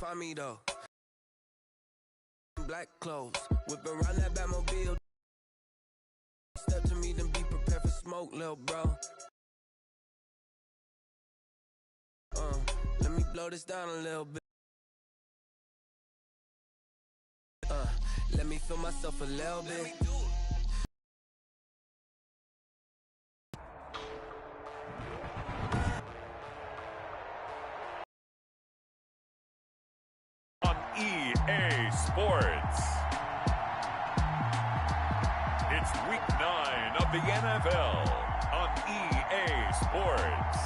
find me though. Black clothes, whip around that Batmobile. Step to me, then be prepared for smoke, little bro. Let me blow this down a little bit. Let me feel myself a little bit. On EA Sports. It's week 9 of the NFL on EA Sports.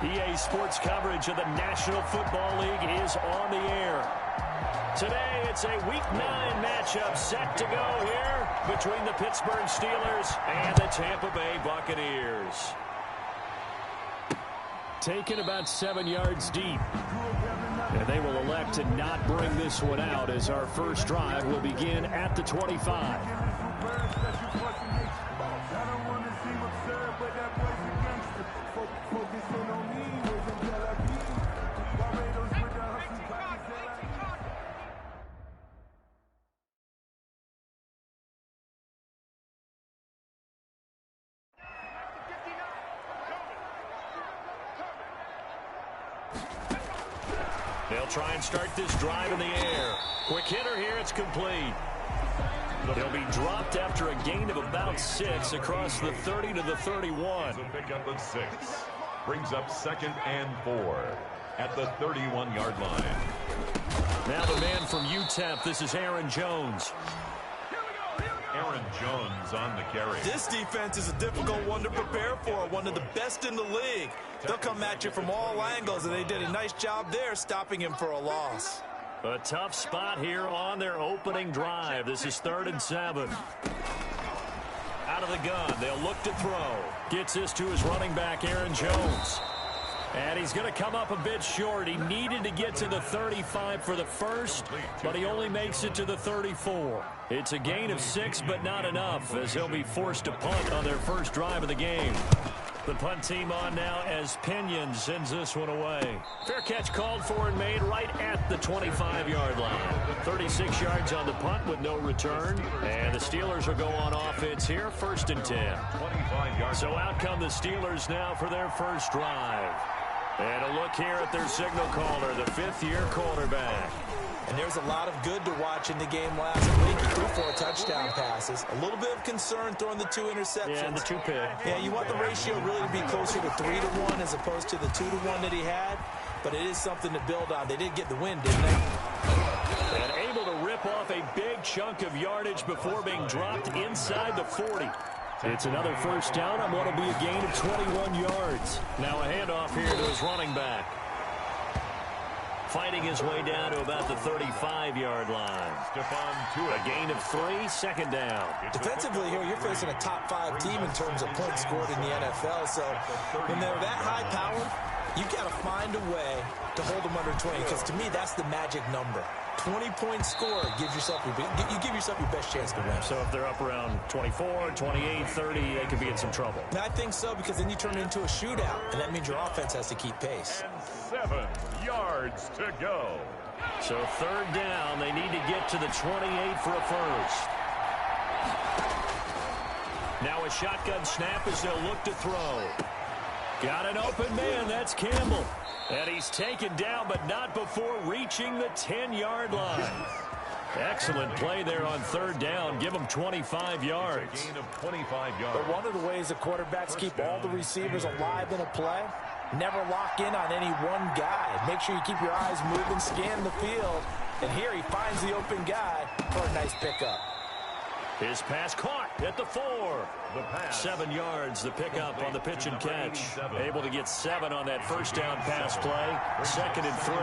EA Sports coverage of the National Football League is on the air. Today, it's a Week 9 matchup set to go here between the Pittsburgh Steelers and the Tampa Bay Buccaneers. Taken about 7 yards deep. And they will elect to not bring this one out as our first drive will begin at the 25. They'll try and start this drive in the air. Quick hitter here, it's complete. They'll be dropped after a gain of about 6 across the 30 to the 31. So pick up at 6. Brings up 2nd and 4 at the 31-yard line. Now the man from UTEP, this is Aaron Jones. Aaron Jones on the carry. This defense is a difficult one to prepare for, one of the best in the league. They'll come at you from all angles, and they did a nice job there stopping him for a loss. A tough spot here on their opening drive. This is 3rd and 7. Out of the gun, they'll look to throw. Gets this to his running back, Aaron Jones. And he's going to come up a bit short. He needed to get to the 35 for the first, but he only makes it to the 34. It's a gain of 6, but not enough, as he'll be forced to punt on their first drive of the game. The punt team on now as Pinion sends this one away. Fair catch called for and made right at the 25-yard line. 36 yards on the punt with no return. And the Steelers will go on offense here, 1st and 10. So out come the Steelers now for their first drive. And a look here at their signal caller, the 5th-year quarterback. And there's a lot of good to watch in the game last week. He threw 4 touchdown passes. A little bit of concern throwing the 2 interceptions. Yeah, and the 2 pick. Yeah, you want the ratio really to be closer to 3-to-1 as opposed to the 2-to-1 that he had. But it is something to build on. They did get the win, didn't they? And able to rip off a big chunk of yardage before being dropped inside the 40. It's another first down on what will be a gain of 21 yards. Now a handoff here to his running back. Fighting his way down to about the 35-yard line. A gain of 3, 2nd down. Defensively here, you're facing a top-5 team in terms of points scored in the NFL. So when they're that high-powered, you got to find a way to hold them under 20. Because to me, that's the magic number. 20-point score gives yourself you give yourself your best chance to win. So if they're up around 24, 28, 30, they could be in some trouble. I think so, because then you turn it into a shootout, and that means your offense has to keep pace. And 7 yards to go. So 3rd down, they need to get to the 28 for a first. Now a shotgun snap as they'll look to throw. Got an open man, that's Campbell. And he's taken down, but not before reaching the 10-yard line. Excellent play there on 3rd down. Give them 25 yards. Gain of 25 yards. But one of the ways the quarterbacks keep all the receivers alive in a play, never lock in on any one guy. Make sure you keep your eyes moving, scan the field. And here he finds the open guy for a nice pickup. His pass caught at the 4. 7 yards, the pickup on the pitch and catch. Able to get 7 on that first down pass play. 2nd and 3.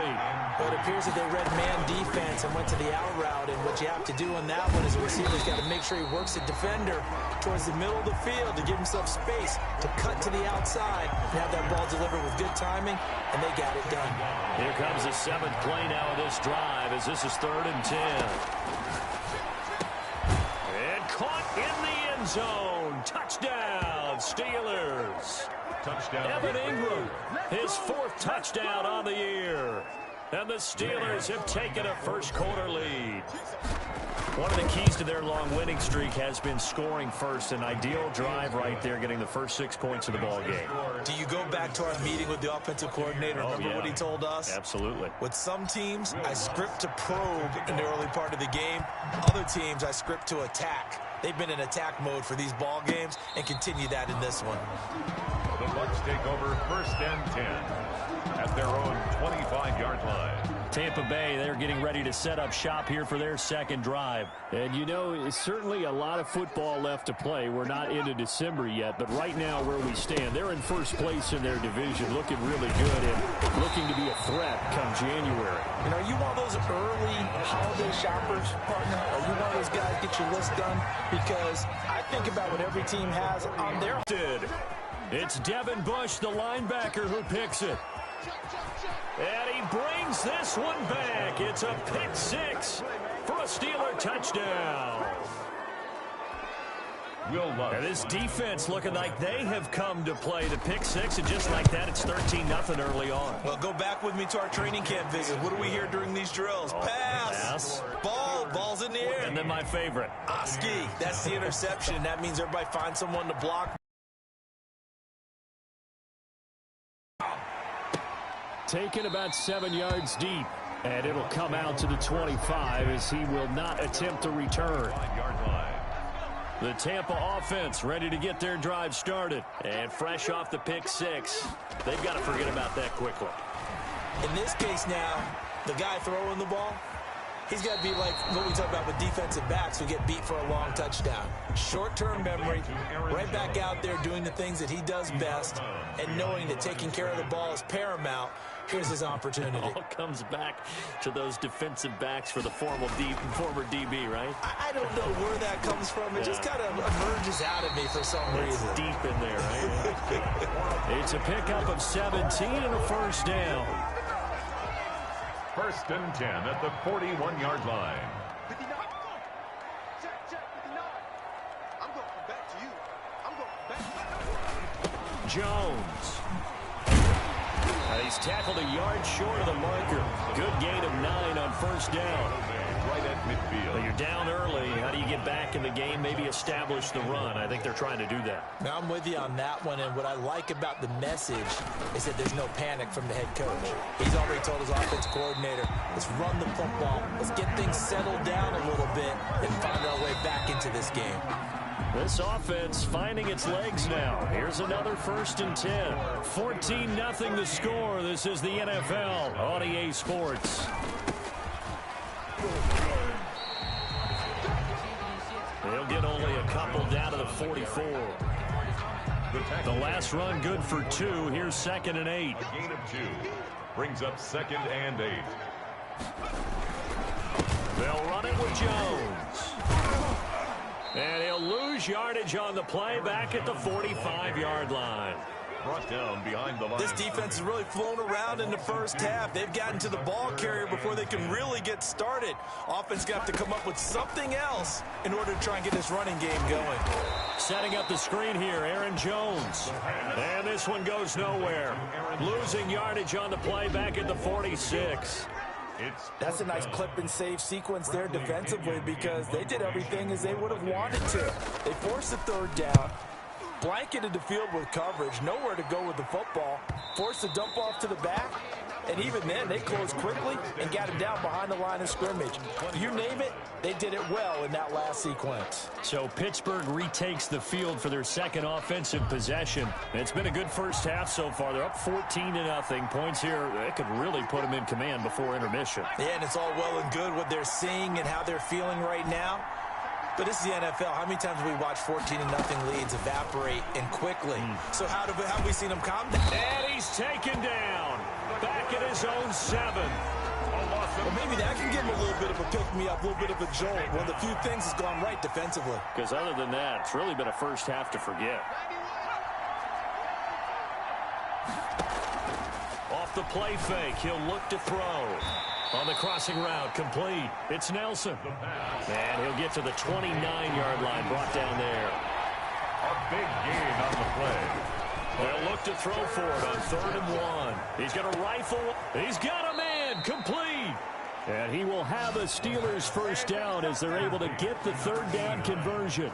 Well, it appears that they read man defense and went to the out route. And what you have to do on that one is the receiver's got to make sure he works the defender towards the middle of the field to give himself space to cut to the outside and have that ball delivered with good timing, and they got it done. Here comes the 7th play now of this drive as this is 3rd and 10. And caught in the end zone. Touchdown, Steelers. Touchdown. Evan Ingram, his 4th touchdown on the year. And the Steelers have taken a first-quarter lead. One of the keys to their long winning streak has been scoring first. An ideal drive right there, getting the first 6 points of the ball game. Do you go back to our meeting with the offensive coordinator? Remember what he told us? Absolutely. With some teams, I script to probe in the early part of the game. Other teams, I script to attack. They've been in attack mode for these ball games and continue that in this one. The Bucs take over 1st and 10 at their own 25-yard line. Tampa Bay, they're getting ready to set up shop here for their 2nd drive. And, you know, it's certainly a lot of football left to play. We're not into December yet, but right now where we stand, they're in first place in their division, looking really good and looking to be a threat come January. And are you one of those early holiday shoppers, partner? Are you one of those guys get your list done? Because I think about what every team has on their... It's Devin Bush, the linebacker, who picks it. And he brings this one back. It's a pick 6 for a Steeler touchdown. And this defense looking like they have come to play the pick 6, and just like that, it's 13-0 early on. Well, go back with me to our training camp visit. What do we hear during these drills? Pass. Ball's in the air. And then my favorite. Oski. That's the interception. That means everybody finds someone to block. Taken about 7 yards deep, and it'll come out to the 25 as he will not attempt to return. The Tampa offense ready to get their drive started. And fresh off the pick 6, they've got to forget about that quickly. In this case now, the guy throwing the ball, he's got to be like what we talk about with defensive backs who get beat for a long touchdown. Short-term memory, right back out there doing the things that he does best, and knowing that taking care of the ball is paramount. Here's his opportunity. It all comes back to those defensive backs for the former DB, right? I don't know where that comes from. It just kind of emerges out of me for some reason. It's deep in there, right? It's a pickup of 17 and a first down. 1st and 10 at the 41-yard line. Jones. He's tackled a yard short of the marker. Good gain of 9 on first down. Right at midfield. But you're down early. How do you get back in the game? Maybe establish the run. I think they're trying to do that. Now, I'm with you on that one, and what I like about the message is that there's no panic from the head coach. He's already told his offensive coordinator, let's run the football. Let's get things settled down a little bit and find our way back into this game. This offense finding its legs now. Here's another 1st and 10. 14-0 the score. This is the NFL on EA Sports. They'll get only a couple down to the 44. The last run good for 2. Here's 2nd and 8. A gain of 2 brings up 2nd and 8. They'll run it with Jones. And he'll lose yardage on the play back at the 45-yard line. Brought down behind the line. This defense has really flown around in the first half. They've gotten to the ball carrier before they can really get started. Offense got to come up with something else in order to try and get this running game going. Setting up the screen here, Aaron Jones. And this one goes nowhere. Losing yardage on the play back at the 46. That's a nice clip and save sequence there defensively because they did everything as they would have wanted to. They forced the 3rd down, blanketed the field with coverage, nowhere to go with the football, forced the dump off to the back, and even then they closed quickly and got him down behind the line of scrimmage. You name it, they did it well in that last sequence. So Pittsburgh retakes the field for their 2nd offensive possession. It's been a good first half so far. They're up 14-0. Points here, it could really put them in command before intermission. Yeah, and it's all well and good what they're seeing and how they're feeling right now. But this is the NFL. How many times have we watched 14-0 leads evaporate and quickly? So how have we seen them calm down? And he's taken down. Back at his own 7. Well, maybe that can give him a little bit of a pick-me-up, a little bit of a jolt. One of the few things has gone right defensively. Because other than that, it's really been a first half to forget. Off the play fake, he'll look to throw. On the crossing route, complete. It's Nelson. And he'll get to the 29-yard line, brought down there. A big gain on the play. They'll look to throw for it on 3rd and 1. He's got a rifle. He's got a man. Complete. And he will have a Steelers first down as they're able to get the 3rd down conversion.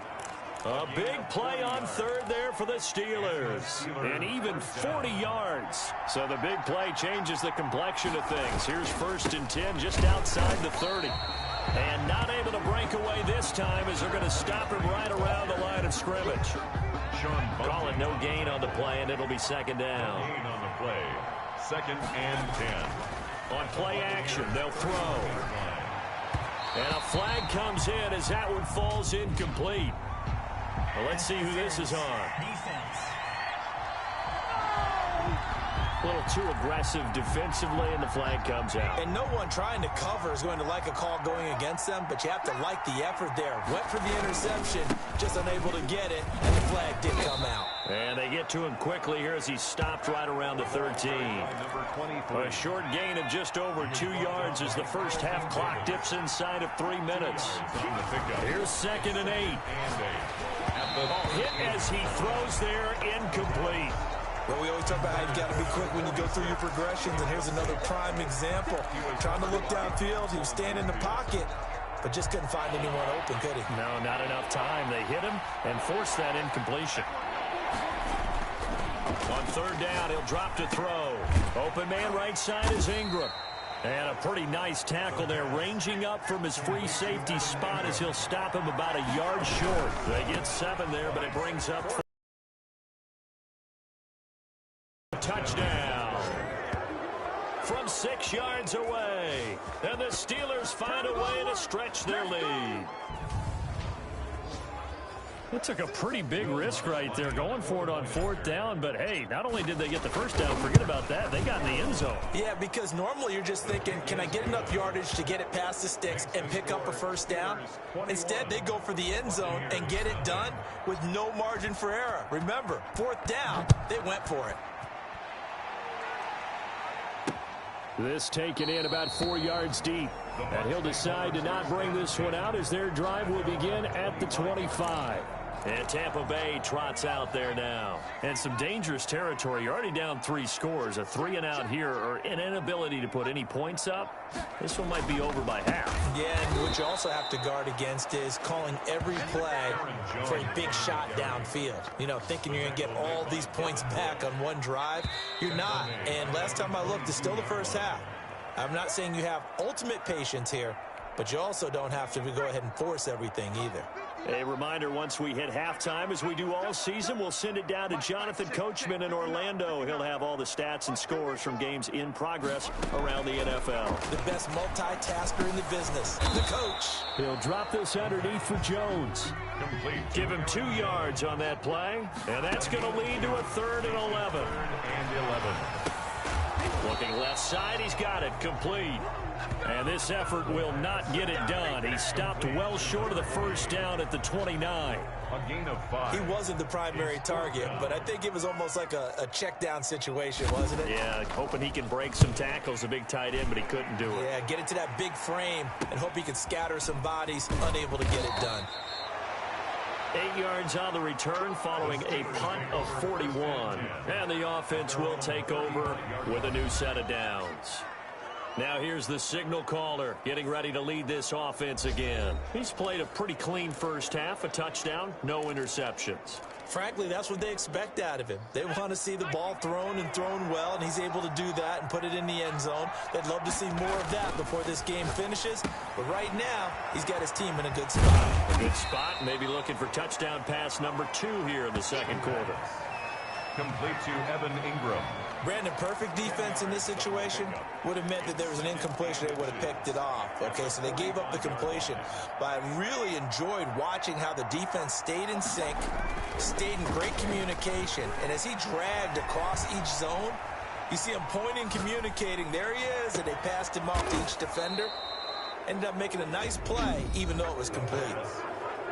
A big play on 3rd there for the Steelers. And even 40 yards. So the big play changes the complexion of things. Here's 1st and 10 just outside the 30. And not able to break away this time as they're going to stop him right around the line of scrimmage. Call it no gain on the play, and it'll be 2nd down. Gain on the play. 2nd and 10. On play action, they'll throw. And a flag comes in as that one falls incomplete. Well, let's see who this is on. A little too aggressive defensively, and the flag comes out. And no one trying to cover is going to like a call going against them, but you have to like the effort there. Went for the interception, just unable to get it, and the flag did come out. And they get to him quickly here as he stopped right around the 13. A short gain of just over 2 yards as the first half clock dips inside of 3 minutes. Here's 2nd and 8. Hit as he throws there, incomplete. Well, we always talk about how you've got to be quick when you go through your progressions, and here's another prime example. Trying to look downfield, he was standing in the pocket, but just couldn't find anyone open, could he? No, not enough time. They hit him and forced that incompletion. On 3rd down, he'll drop to throw. Open man right side is Ingram. And a pretty nice tackle there, ranging up from his free safety spot as he'll stop him about a yard short. They get 7 there, but it brings up touchdown from 6 yards away. And the Steelers find a way to stretch their lead. It took a pretty big risk right there going for it on 4th down, but hey, not only did they get the first down, forget about that, they got in the end zone. Yeah, because normally you're just thinking, can I get enough yardage to get it past the sticks and pick up a first down? Instead, they go for the end zone and get it done with no margin for error. Remember, 4th down, they went for it. This taken in about 4 yards deep. And he'll decide to not bring this one out as their drive will begin at the 25. And Tampa Bay trots out there now. And some dangerous territory. You're already down 3 scores. A 3-and-out here or an inability to put any points up. This one might be over by half. Yeah, and what you also have to guard against is calling every play for a big shot downfield. You know, thinking you're going to get all these points back on one drive. You're not. And last time I looked, it's still the first half. I'm not saying you have ultimate patience here, but you also don't have to go ahead and force everything either. A reminder, once we hit halftime, as we do all season, we'll send it down to Jonathan Coachman in Orlando. He'll have all the stats and scores from games in progress around the NFL. The best multitasker in the business, the coach. He'll drop this underneath for Jones. Complete. Give him 2 yards on that play, and that's going to lead to a 3rd and 11. 3rd and 11. Looking left side, he's got it, complete. And this effort will not get it done. He stopped well short of the first down at the 29. A gain of 5. He wasn't the primary target, but I think it was almost like a check down situation, wasn't it? Yeah, hoping he can break some tackles, a big tight end, but he couldn't do it. Yeah, get it to that big frame and hope he can scatter some bodies, unable to get it done. 8 yards on the return following a punt of 41. And the offense will take over with a new set of downs. Now here's the signal caller getting ready to lead this offense again. He's played a pretty clean first half, a touchdown, no interceptions. Frankly, that's what they expect out of him. They want to see the ball thrown and thrown well, and he's able to do that and put it in the end zone. They'd love to see more of that before this game finishes. But right now, he's got his team in a good spot. A good spot, maybe looking for touchdown pass number 2 here in the second quarter. Complete to Evan Ingram. Brandon, perfect defense in this situation would have meant that there was an incompletion. They would have picked it off. Okay, so they gave up the completion. But I really enjoyed watching how the defense stayed in sync, stayed in great communication. And as he dragged across each zone, you see him pointing, communicating. There he is, and they passed him off to each defender. Ended up making a nice play, even though it was complete.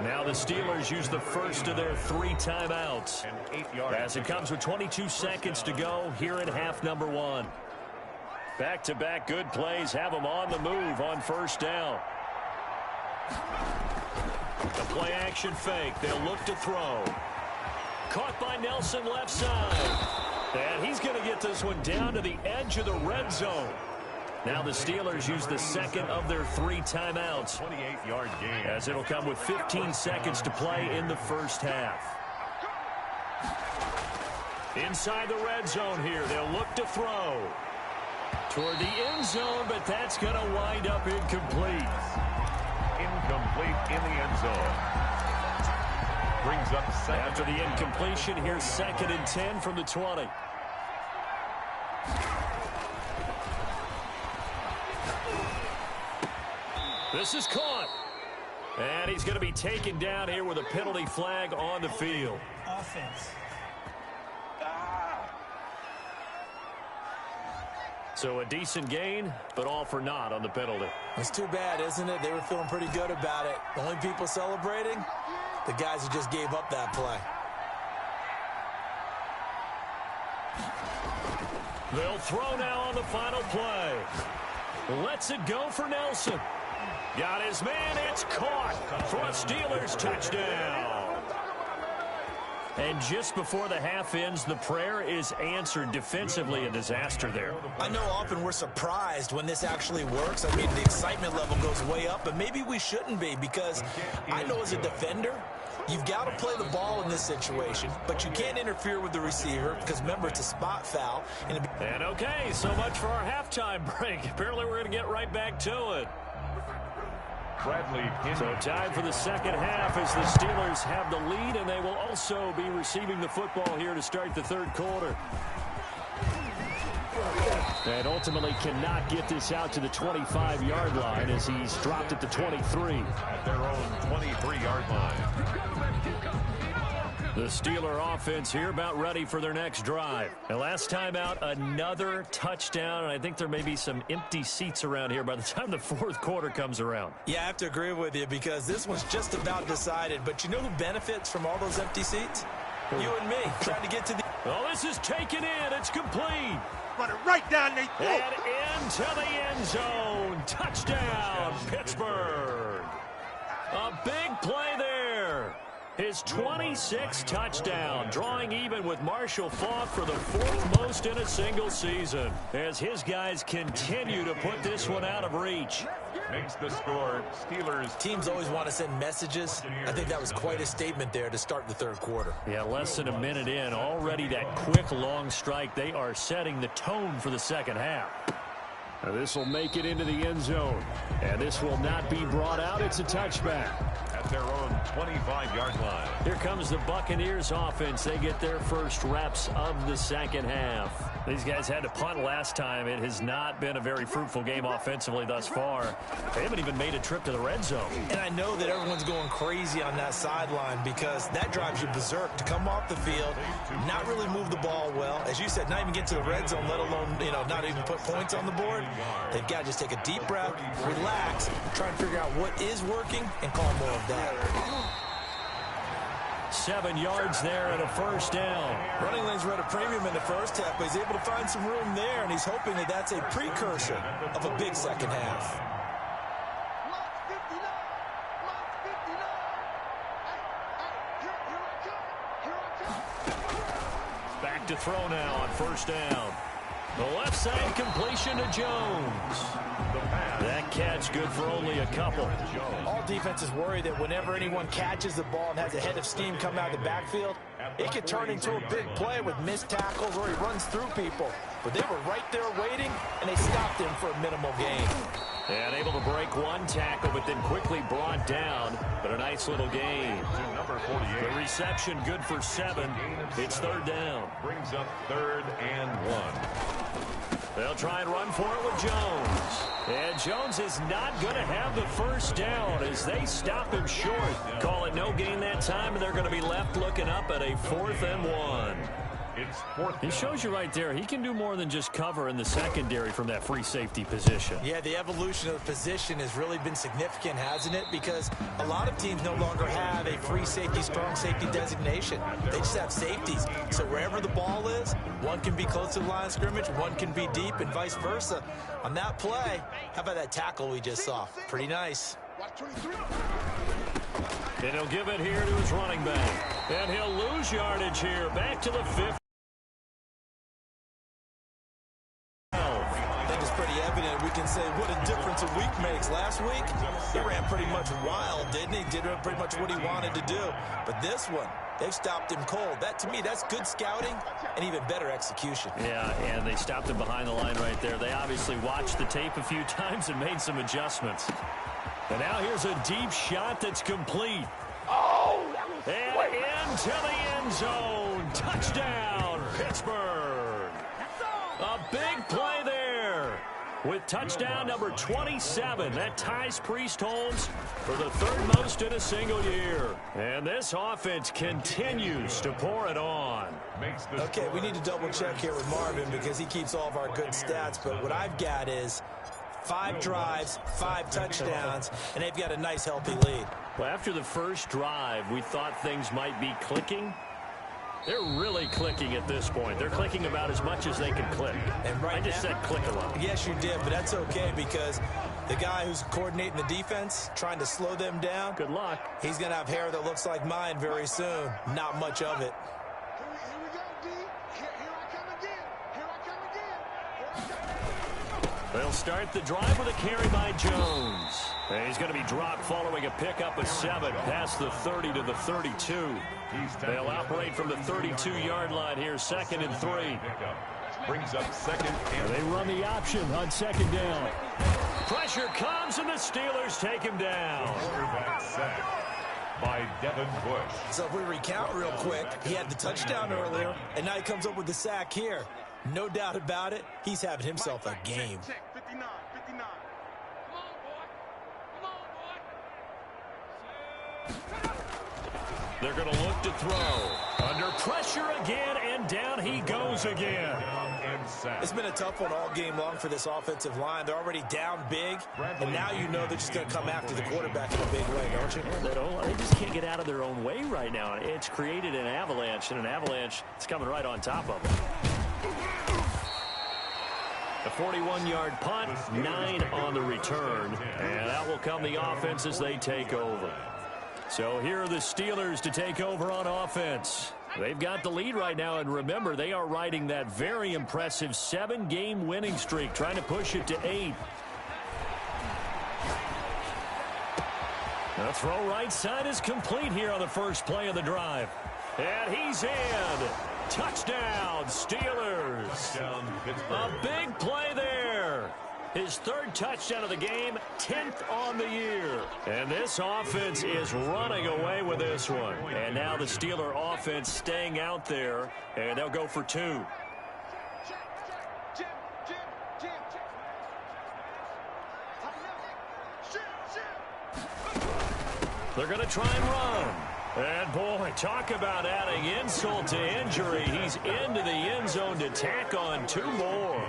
Now the Steelers use the first of their 3 timeouts. And 8 yards. As it comes with 22 seconds to go here in half number 1. Back-to-back good plays have them on the move on first down. The play action fake. They'll look to throw. Caught by Nelson left side. And he's going to get this one down to the edge of the red zone. Now the Steelers use the second of their 3 timeouts. 28-yard gain. As it'll come with 15 seconds to play in the first half. Inside the red zone here. They'll look to throw. Toward the end zone, but that's going to wind up incomplete. Incomplete in the end zone. Brings up second. After the incompletion, here's 2nd and 10 from the 20. This is caught. And he's going to be taken down here with a penalty flag on the field. Offense. So a decent gain, but all for naught on the penalty. It's too bad, isn't it? They were feeling pretty good about it. The only people celebrating, the guys who just gave up that play. They'll throw now on the final play. Lets it go for Nelson. Got his man. It's caught for a Steelers touchdown. And just before the half ends, the prayer is answered. Defensively, a disaster there. I know often we're surprised when this actually works. I mean, the excitement level goes way up, but maybe we shouldn't be, because I know as a defender, you've got to play the ball in this situation, but you can't interfere with the receiver because, remember, it's a spot foul. And okay, so much for our halftime break. Apparently we're going to get right back to it. Bradley. So time for the second half as the Steelers have the lead, and they will also be receiving the football here to start the third quarter. And ultimately cannot get this out to the 25-yard line as he's dropped at the 23. At their own 23-yard line. The Steeler offense here about ready for their next drive. And last time out, another touchdown, and I think there may be some empty seats around here by the time the fourth quarter comes around. Yeah, I have to agree with you because this one's just about decided. But you know who benefits from all those empty seats? You and me, trying to get to the... Oh, this is taken in. It's complete. Run it right down there. And into the end zone. Touchdown, Pittsburgh. A big play there. His 26th touchdown, drawing even with Marshall Faulk for the 4th most in a single season, as his guys continue to put this one out of reach. Makes the score. Steelers. Teams always want to send messages. I think that was quite a statement there to start the third quarter. Yeah, less than a minute in, already that quick long strike. They are setting the tone for the second half. Now this will make it into the end zone, and this will not be brought out. It's a touchback. At their own 25-yard line. Here comes the Buccaneers offense. They get their first reps of the second half. These guys had to punt last time. It has not been a very fruitful game offensively thus far. They haven't even made a trip to the red zone. And I know that everyone's going crazy on that sideline because that drives you berserk to come off the field, not really move the ball well. As you said, not even get to the red zone, let alone, not even put points on the board. They've got to just take a deep breath, relax, try and figure out what is working, and call more of that. 7 yards there and a first down. Running lanes were at a premium in the first half, but he's able to find some room there, and he's hoping that that's a precursor of a big second half. Back to throw now on first down. The left side completion to Jones. That catch good for only a couple. All defenses worry that whenever anyone catches the ball and has a head of steam come out of the backfield, it could turn into a big play with missed tackles or he runs through people. But they were right there waiting, and they stopped him for a minimal gain. And able to break one tackle, but then quickly brought down. But a nice little gain. Number 48. The reception good for 7. It's third down. Brings up 3rd and 1. They'll try and run for it with Jones. And Jones is not going to have the first down as they stop him short. Call it no gain that time, and they're going to be left looking up at a 4th and 1. It's 4th down. He shows you right there, he can do more than just cover in the secondary from that free safety position. Yeah, the evolution of the position has really been significant, hasn't it? Because a lot of teams no longer have a free safety, strong safety designation. They just have safeties. So wherever the ball is, one can be close to the line of scrimmage, one can be deep, and vice versa. On that play, how about that tackle we just saw? Pretty nice. And he'll give it here to his running back. And he'll lose yardage here. Back to the 50. I think it's pretty evident. We can say what a difference a week makes. Last week, he ran pretty much wild, didn't he? Did pretty much what he wanted to do. But this one, they've stopped him cold. That, to me, that's good scouting and even better execution. Yeah, and they stopped him behind the line right there. They obviously watched the tape a few times and made some adjustments. And now here's a deep shot that's complete. And into the end zone. Touchdown, Pittsburgh. A big play there with touchdown number 27. That ties Priest Holmes for the 3rd most in a single year. And this offense continues to pour it on. Okay, we need to double check here with Marvin because he keeps all of our good stats. But what I've got is 5 drives, 5 touchdowns, and they've got a nice, healthy lead. Well, after the first drive, we thought things might be clicking. They're really clicking at this point. They're clicking about as much as they can click. And right I just said click a lot. Yes, you did, but that's okay because the guy who's coordinating the defense, trying to slow them down, good luck. He's going to have hair that looks like mine very soon. Not much of it. They'll start the drive with a carry by Jones. And he's going to be dropped following a pickup of 7 past the 30 to the 32. They'll operate from the 32-yard line here, 2nd and 3. Brings up 2nd and they run the option on 2nd down. Pressure comes, and the Steelers take him down. quarterback sack by Devin Bush. So if we recount real quick, he had the touchdown earlier, and now he comes up with the sack here. No doubt about it, he's having himself a game. They're going to look to throw. Under pressure again, and down he goes again. It's been a tough one all game long for this offensive line. They're already down big, and now you know they're just going to come after the quarterback in a big way, don't you? They just can't get out of their own way right now. It's created an avalanche, and an avalanche is coming right on top of them. A 41-yard punt, 9 on the return, and that will come the offense as they take over. So here are the Steelers to take over on offense. They've got the lead right now, and remember, they are riding that very impressive 7-game winning streak, trying to push it to 8. The throw right side is complete here on the first play of the drive. And he's in. Touchdown, Steelers. A big play there. His 3rd touchdown of the game, 10th on the year. And this offense is running away with this one. And now the Steeler offense staying out there, and they'll go for 2. They're going to try and run. And, boy, talk about adding insult to injury. He's into the end zone to tack on 2 more.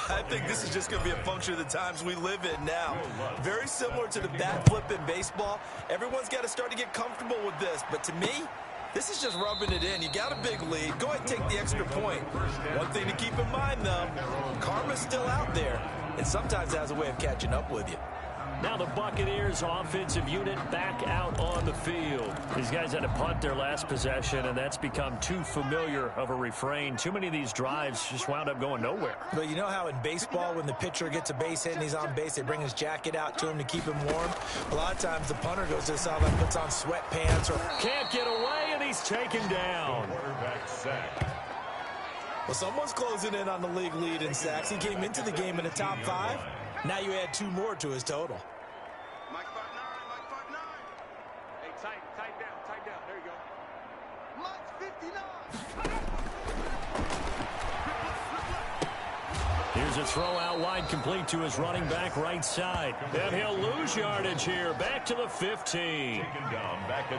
I think this is just going to be a function of the times we live in now. Very similar to the bat flip in baseball. Everyone's got to start to get comfortable with this. But to me, this is just rubbing it in. You got a big lead. Go ahead and take the extra point. One thing to keep in mind, though, karma's still out there. And sometimes it has a way of catching up with you. Now the Buccaneers offensive unit back out on the field. These guys had to punt their last possession, and that's become too familiar of a refrain. Too many of these drives just wound up going nowhere. But you know how in baseball, when the pitcher gets a base hit and he's on base, they bring his jacket out to him to keep him warm? A lot of times the punter goes to the sideline, puts on sweatpants. Or can't get away, and he's taken down. Quarterback sack. Well, someone's closing in on the league lead in sacks. He came into the game in the top 5. Now you add 2 more to his total. Mike 5'9", Mike 5'9". Hey, tighten down. There you go. Mike's 59. Here's a throw out wide, complete to his running back right side. And he'll lose yardage here, back to the 15.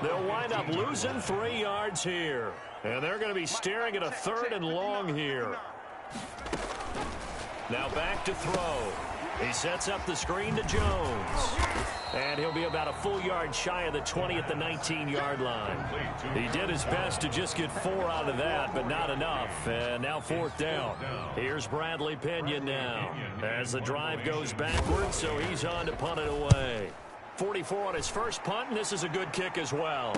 They'll wind up losing 3 yards here. And they're going to be staring at a 3rd and long here. Now back to throw. He sets up the screen to Jones. And he'll be about a full yard shy of the 20 at the 19-yard line. He did his best to just get 4 out of that, but not enough. And now 4th down. Here's Bradley Pinion now as the drive goes backwards, so he's on to punt it away. 44 on his first punt, and this is a good kick as well.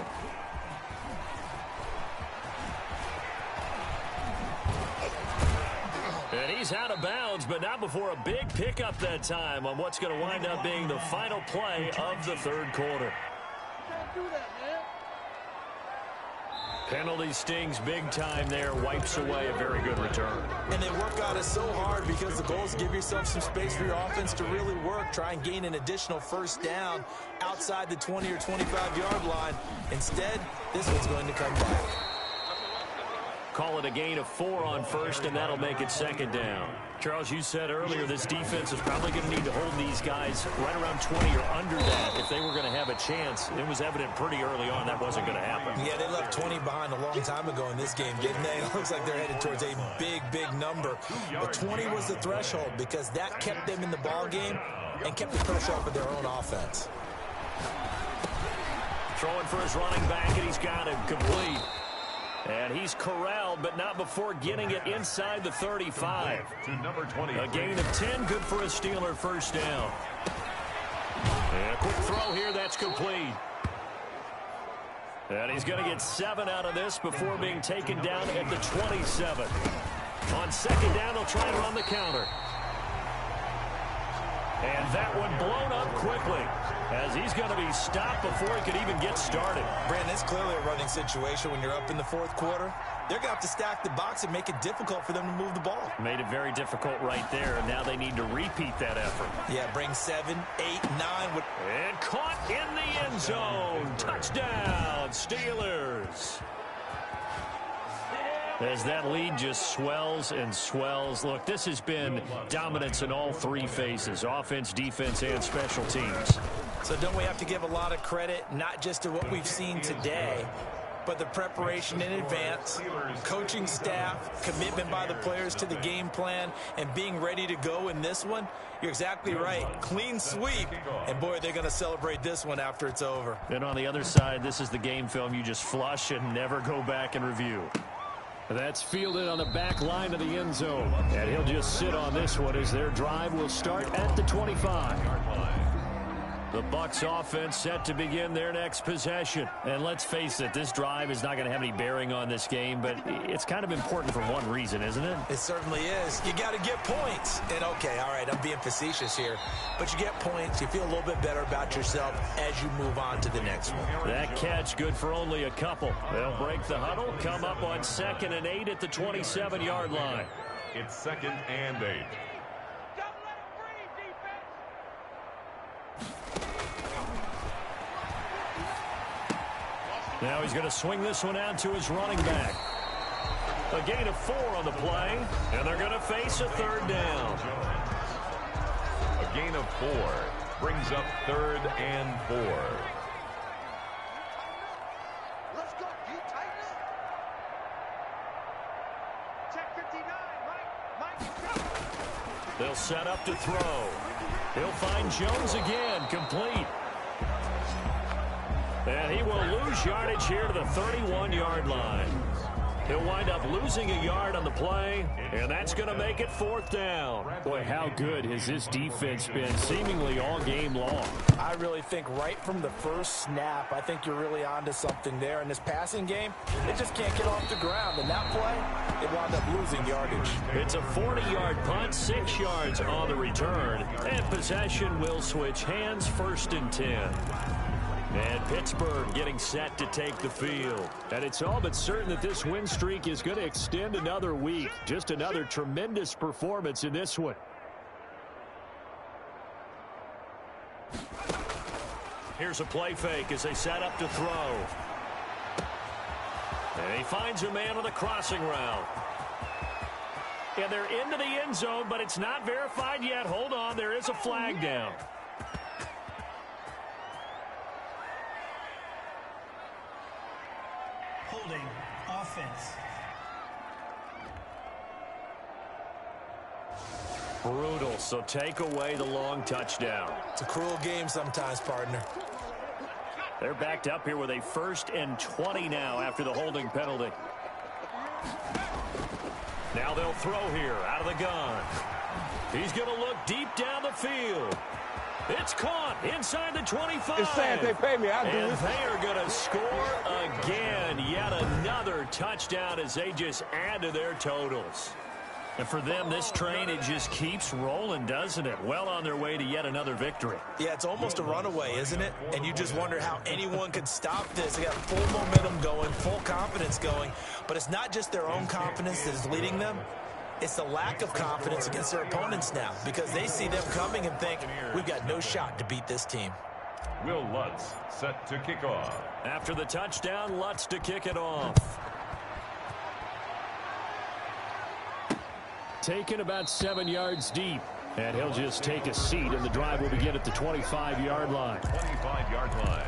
And he's out of bounds, but not before a big pickup that time on what's going to wind up being the final play of the 3rd quarter. Can't do that, man. Penalty stings big time there, wipes away a very good return. And they work on it so hard because the goal is to give yourself some space for your offense to really work. Try and gain an additional 1st down outside the 20 or 25-yard line. Instead, this one's going to come back. Call it a gain of 4 on 1st, and that'll make it 2nd down. Charles, you said earlier this defense is probably going to need to hold these guys right around 20 or under that if they were going to have a chance. It was evident pretty early on that wasn't going to happen. Yeah, they left 20 behind a long time ago in this game, didn't they? It looks like they're headed towards a big, big number. But 20 was the threshold because that kept them in the ball game and kept the pressure off of their own offense. Throwing for his running back, and he's got him complete. And he's corralled, but not before getting it inside the 35. A gain of 10, good for a Steeler 1st down. And a quick throw here, that's complete. And he's going to get 7 out of this before being taken down at the 27. On 2nd down, they'll try and run the counter. And that one blown up quickly as he's going to be stopped before he could even get started. Brandon, it's clearly a running situation when you're up in the 4th quarter. They're going to have to stack the box and make it difficult for them to move the ball. Made it very difficult right there, and now they need to repeat that effort. Yeah, bring 7, 8, 9. And caught in the end zone. Touchdown, Steelers. As that lead just swells and swells. Look, this has been dominance in all 3 phases, offense, defense, and special teams. So don't we have to give a lot of credit, not just to what we've seen today, but the preparation in advance, coaching staff, commitment by the players to the game plan, and being ready to go in this one? You're exactly right. Clean sweep. And, boy, they're going to celebrate this one after it's over. And on the other side, this is the game film you just flush and never go back and review. That's fielded on the back line of the end zone. And he'll just sit on this one as their drive will start at the 25. The Bucs offense set to begin their next possession. And let's face it, this drive is not going to have any bearing on this game, but it's kind of important for one reason, isn't it? It certainly is. You got to get points. And, okay, all right, I'm being facetious here, but you get points. You feel a little bit better about yourself as you move on to the next one. That catch good for only a couple. They'll break the huddle, come up on 2nd and 8 at the 27-yard line. It's 2nd and 8. Now he's going to swing this one out to his running back. A gain of 4 on the play, and they're going to face a 3rd down. A gain of 4 brings up 3rd and 4. Let's go. You tighten up. Check 59. Mike. They'll set up to throw. He'll find Jones again, complete. And he will lose yardage here to the 31-yard line. He'll wind up losing a yard on the play, and that's going to make it 4th down. Boy, how good has this defense been seemingly all game long? I really think right from the first snap, I think you're really onto something there. In this passing game, they just can't get off the ground. In that play, they wound up losing yardage. It's a 40-yard punt, 6 yards on the return, and possession will switch hands, 1st and 10. And Pittsburgh getting set to take the field. And it's all but certain that this win streak is going to extend another week. Just another tremendous performance in this one. Here's a play fake as they set up to throw. And he finds a man on the crossing route. And they're into the end zone, but it's not verified yet. Hold on, there is a flag down. Holding offense. Brutal, so take away the long touchdown. It's a cruel game sometimes, partner. They're backed up here with a 1st and 20 now after the holding penalty. Now they'll throw here out of the gun. He's going to look deep down the field. It's caught inside the 25. It's saying they pay me. I do And this. they are going to score again. Yet another touchdown as they just add to their totals. And for them, this train, it just keeps rolling, doesn't it? Well on their way to yet another victory. Yeah, it's almost a runaway, isn't it? And you just wonder how anyone could stop this. They got full momentum going, full confidence going. But it's not just their own confidence that is leading them. It's the lack of confidence against their opponents now because they see them coming and think, we've got no shot to beat this team. Will Lutz set to kick off. After the touchdown, Lutz to kick it off. Taken about 7 yards deep. And he'll just take a seat, and the drive will begin at the 25-yard line. 25-yard line.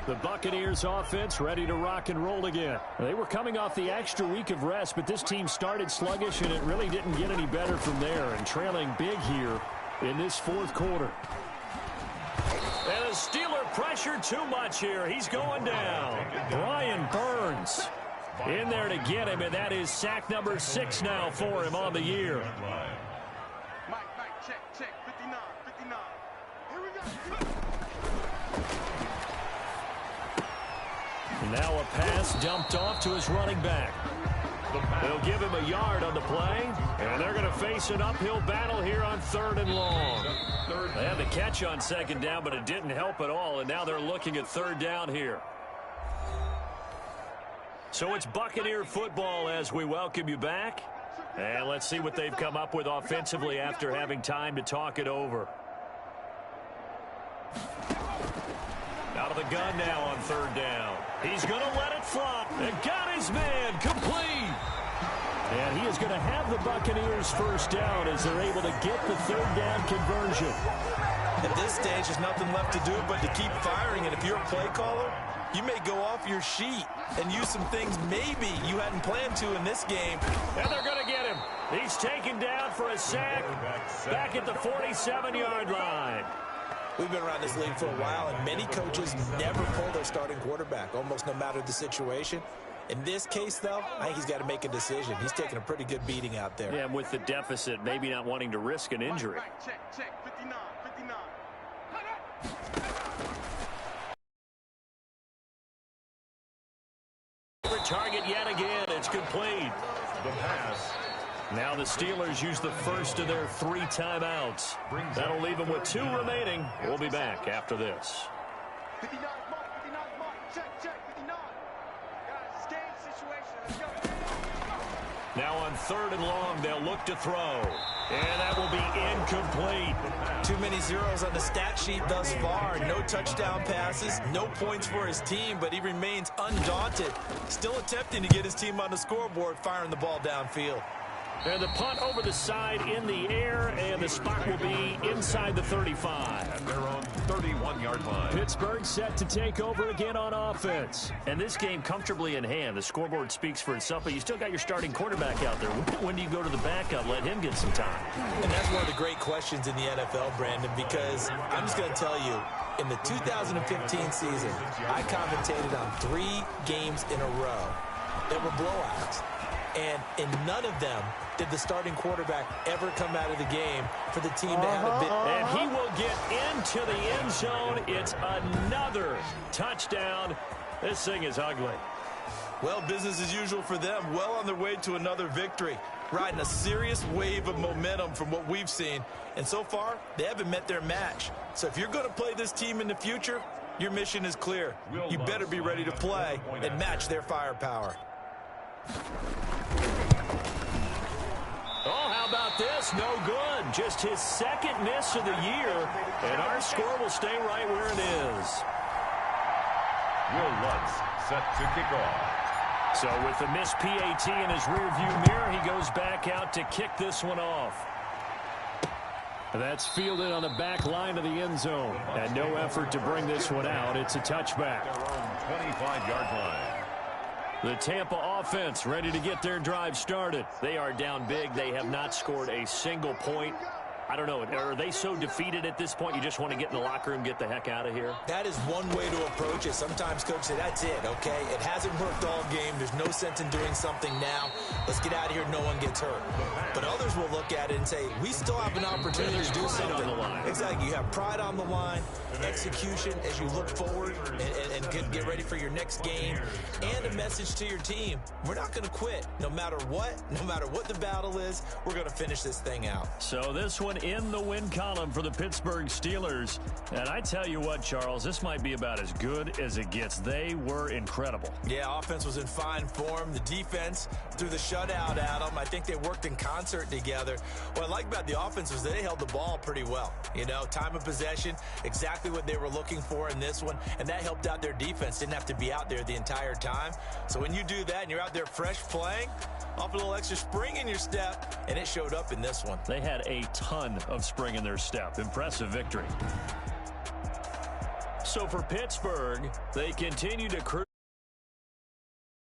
The Buccaneers offense ready to rock and roll again. They were coming off the extra week of rest, but this team started sluggish, and it really didn't get any better from there, and trailing big here in this 4th quarter. And the Steeler pressure too much here. He's going down. Brian Burns in there to get him, and that is sack number 6 now for him on the year. Mike, check, 59. Here we go. Now a pass dumped off to his running back. They'll give him a yard on the play, and they're going to face an uphill battle here on 3rd and long. They had the catch on 2nd down, but it didn't help at all, and now they're looking at 3rd down here. So it's Buccaneer football as we welcome you back. And let's see what they've come up with offensively after having time to talk it over. Out of the gun now on 3rd down. He's going to let it fly. And got his man complete. And he is going to have the Buccaneers 1st down as they're able to get the 3rd down conversion. At this stage, there's nothing left to do but to keep firing. And if you're a play caller, you may go off your sheet and use some things maybe you hadn't planned to in this game. And they're going to get him. He's taken down for a sack back at the 47-yard line. We've been around this league for a while, and many coaches never pull their starting quarterback, almost no matter the situation. In this case, though, I think he's got to make a decision. He's taking a pretty good beating out there. Yeah, and with the deficit, maybe not wanting to risk an injury. Check, 59. Target yet again. It's complete. The pass. Now the Steelers use the first of their 3 timeouts. That'll leave them with 2 remaining. We'll be back after this. 59 mark. Check, 59. Guys, it's game situation. Let's go. Now on 3rd and long, they'll look to throw. And that will be incomplete. Too many zeros on the stat sheet thus far. No touchdown passes, no points for his team, but he remains undaunted. Still attempting to get his team on the scoreboard, firing the ball downfield. And the punt over the side in the air, and the spot will be inside the 35. At their own 31-yard line. Pittsburgh set to take over again on offense. And this game comfortably in hand. The scoreboard speaks for itself, but you still got your starting quarterback out there. When do you go to the backup, let him get some time? And that's one of the great questions in the NFL, Brandon, because I'm just going to tell you, in the 2015 season, I commentated on 3 games in a row that were blowouts. And in none of them did the starting quarterback ever come out of the game for the team to have a bit. And he will get into the end zone. It's another touchdown. This thing is ugly. Well, business as usual for them. Well on their way to another victory. Riding a serious wave of momentum from what we've seen. And so far, they haven't met their match. So if you're going to play this team in the future, your mission is clear. You better be ready to play and match their firepower. Oh, how about about this? No good. Just his second miss of the year, and our score will stay right where it is. Will Lutz set to kick off. So with the missed PAT in his rearview mirror, he goes back out to kick this one off. That's fielded on the back line of the end zone. And no effort to bring this one out. It's a touchback. Their own 25-yard line. The Tampa offense ready to get their drive started. They are down big. They have not scored a single point. I don't know. Are they so defeated at this point you just want to get in the locker room, get the heck out of here? That is one way to approach it. Sometimes coach say, that's it, okay? It hasn't worked all game. There's no sense in doing something now. Let's get out of here. No one gets hurt. But others will look at it and say, we still have an opportunity to do something. On the line. Exactly. You have pride on the line, execution as you look forward and get ready for your next game, and a message to your team. We're not going to quit. No matter what the battle is, we're going to finish this thing out. So this one in the win column for the Pittsburgh Steelers. And I tell you what, Charles, this might be about as good as it gets. They were incredible. Yeah, offense was in fine form. The defense threw the shutout at them. I think they worked in concert together. What I like about the offense was they held the ball pretty well. You know, time of possession, exactly what they were looking for in this one, and that helped out their defense. Didn't have to be out there the entire time. So when you do that and you're out there fresh playing, off a little extra spring in your step, and it showed up in this one. They had a ton of spring in their step. Impressive victory. So for Pittsburgh, they continue to cruise.